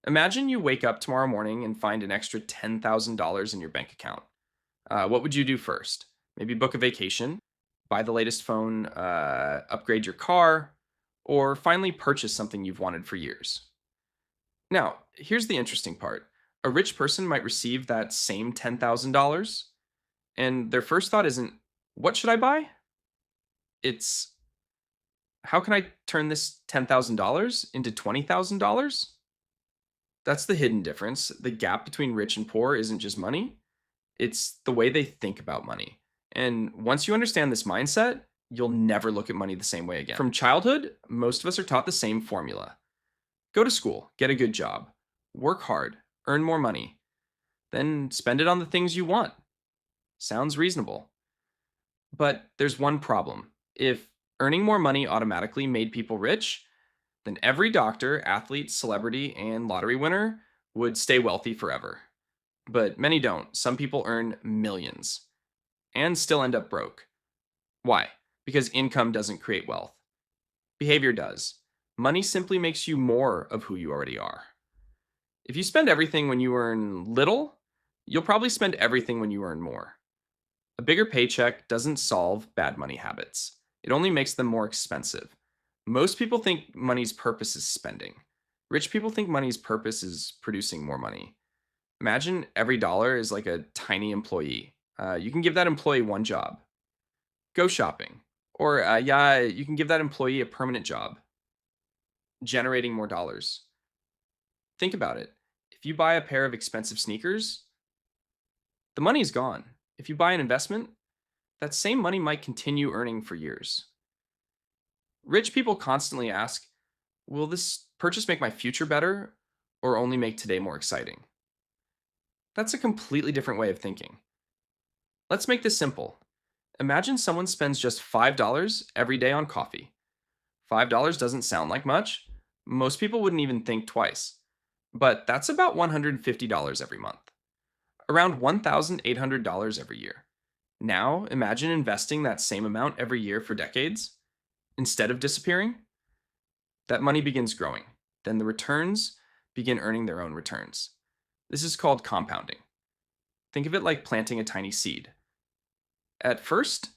Imagine you wake up tomorrow morning and find an extra $10,000 in your bank account. What would you do first? Maybe book a vacation, buy the latest phone, upgrade your car, or finally purchase something you've wanted for years. Now, here's the interesting part. A rich person might receive that same $10,000, and their first thought isn't, what should I buy? It's, how can I turn this $10,000 into $20,000? That's the hidden difference. The gap between rich and poor isn't just money, it's the way they think about money. And once you understand this mindset, you'll never look at money the same way again. From childhood, most of us are taught the same formula: go to school, get a good job, work hard, earn more money, then spend it on the things you want. Sounds reasonable. But there's one problem. If earning more money automatically made people rich, then every doctor, athlete, celebrity, and lottery winner would stay wealthy forever. But many don't. Some people earn millions and still end up broke. Why? Because income doesn't create wealth. Behavior does. Money simply makes you more of who you already are. If you spend everything when you earn little, you'll probably spend everything when you earn more. A bigger paycheck doesn't solve bad money habits. It only makes them more expensive. Most people think money's purpose is spending. Rich people think money's purpose is producing more money. Imagine every dollar is like a tiny employee. You can give that employee one job: go shopping. Or, you can give that employee a permanent job, generating more dollars. Think about it. If you buy a pair of expensive sneakers, the money's gone. If you buy an investment, that same money might continue earning for years. Rich people constantly ask, will this purchase make my future better or only make today more exciting? That's a completely different way of thinking. Let's make this simple. Imagine someone spends just $5 every day on coffee. $5 doesn't sound like much. Most people wouldn't even think twice. But that's about $150 every month, around $1,800 every year. Now, imagine investing that same amount every year for decades. Instead of disappearing, that money begins growing. Then the returns begin earning their own returns. This is called compounding. Think of it like planting a tiny seed. At first,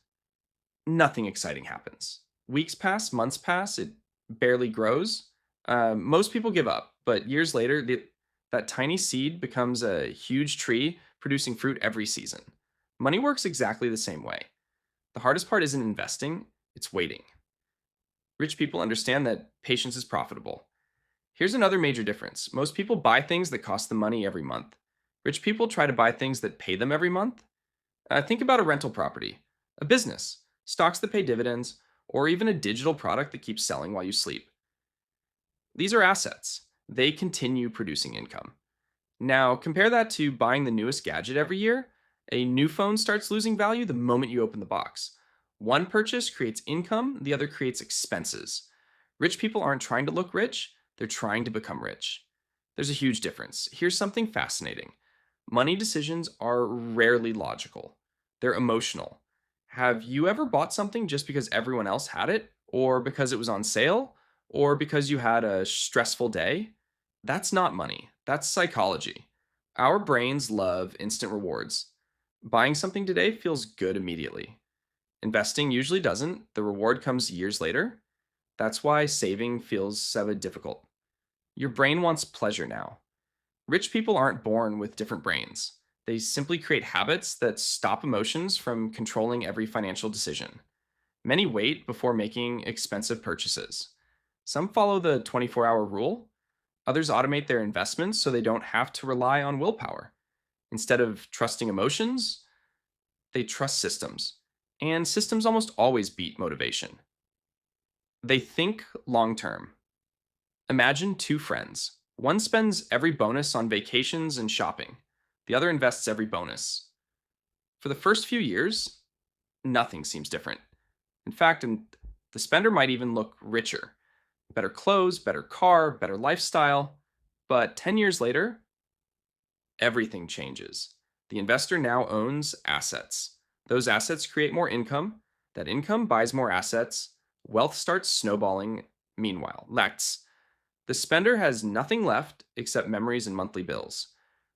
nothing exciting happens. Weeks pass, months pass, it barely grows. Most people give up, but years later, that tiny seed becomes a huge tree producing fruit every season. Money works exactly the same way. The hardest part isn't investing, it's waiting. Rich people understand that patience is profitable. Here's another major difference. Most people buy things that cost them money every month. Rich people try to buy things that pay them every month. Think about a rental property, a business, stocks that pay dividends, or even a digital product that keeps selling while you sleep. These are assets. They continue producing income. Now, compare that to buying the newest gadget every year. A new phone starts losing value the moment you open the box. One purchase creates income, the other creates expenses. Rich people aren't trying to look rich, they're trying to become rich. There's a huge difference. Here's something fascinating. Money decisions are rarely logical, they're emotional. Have you ever bought something just because everyone else had it, or because it was on sale, or because you had a stressful day? That's not money, that's psychology. Our brains love instant rewards. Buying something today feels good immediately. Investing usually doesn't. The reward comes years later. That's why saving feels so difficult. Your brain wants pleasure now. Rich people aren't born with different brains. They simply create habits that stop emotions from controlling every financial decision. Many wait before making expensive purchases. Some follow the 24-hour rule. Others automate their investments so they don't have to rely on willpower. Instead of trusting emotions, they trust systems. And systems almost always beat motivation. They think long term. Imagine two friends. One spends every bonus on vacations and shopping. The other invests every bonus. For the first few years, nothing seems different. In fact, the spender might even look richer. Better clothes, better car, better lifestyle. But 10 years later, everything changes. The investor now owns assets. Those assets create more income. That income buys more assets. Wealth starts snowballing. Meanwhile, The spender has nothing left except memories and monthly bills.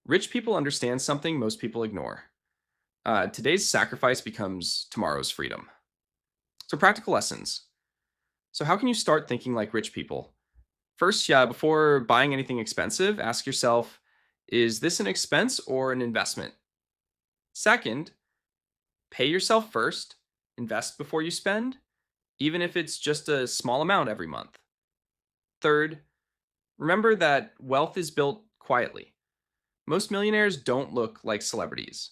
Rich people understand something most people ignore. Today's sacrifice becomes tomorrow's freedom. So, practical lessons. So, how can you start thinking like rich people? First, yeah, before buying anything expensive, ask yourself, is this an expense or an investment? Second, pay yourself first, invest before you spend, even if it's just a small amount every month. Third, remember that wealth is built quietly. Most millionaires don't look like celebrities.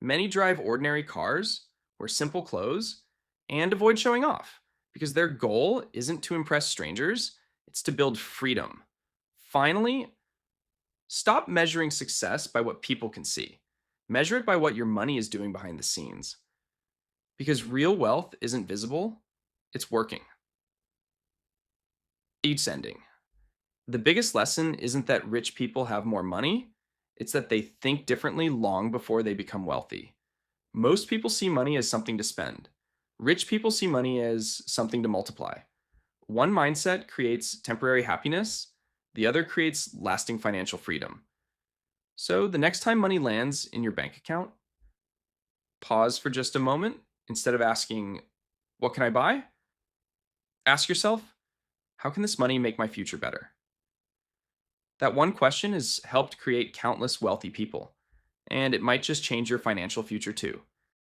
Many drive ordinary cars, wear simple clothes, and avoid showing off because their goal isn't to impress strangers, it's to build freedom. Finally, stop measuring success by what people can see. Measure it by what your money is doing behind the scenes. Because real wealth isn't visible, it's working. Each ending. The biggest lesson isn't that rich people have more money, it's that they think differently long before they become wealthy. Most people see money as something to spend. Rich people see money as something to multiply. One mindset creates temporary happiness, the other creates lasting financial freedom. So the next time money lands in your bank account, pause for just a moment. Instead of asking, what can I buy? Ask yourself, how can this money make my future better? That one question has helped create countless wealthy people, and it might just change your financial future too.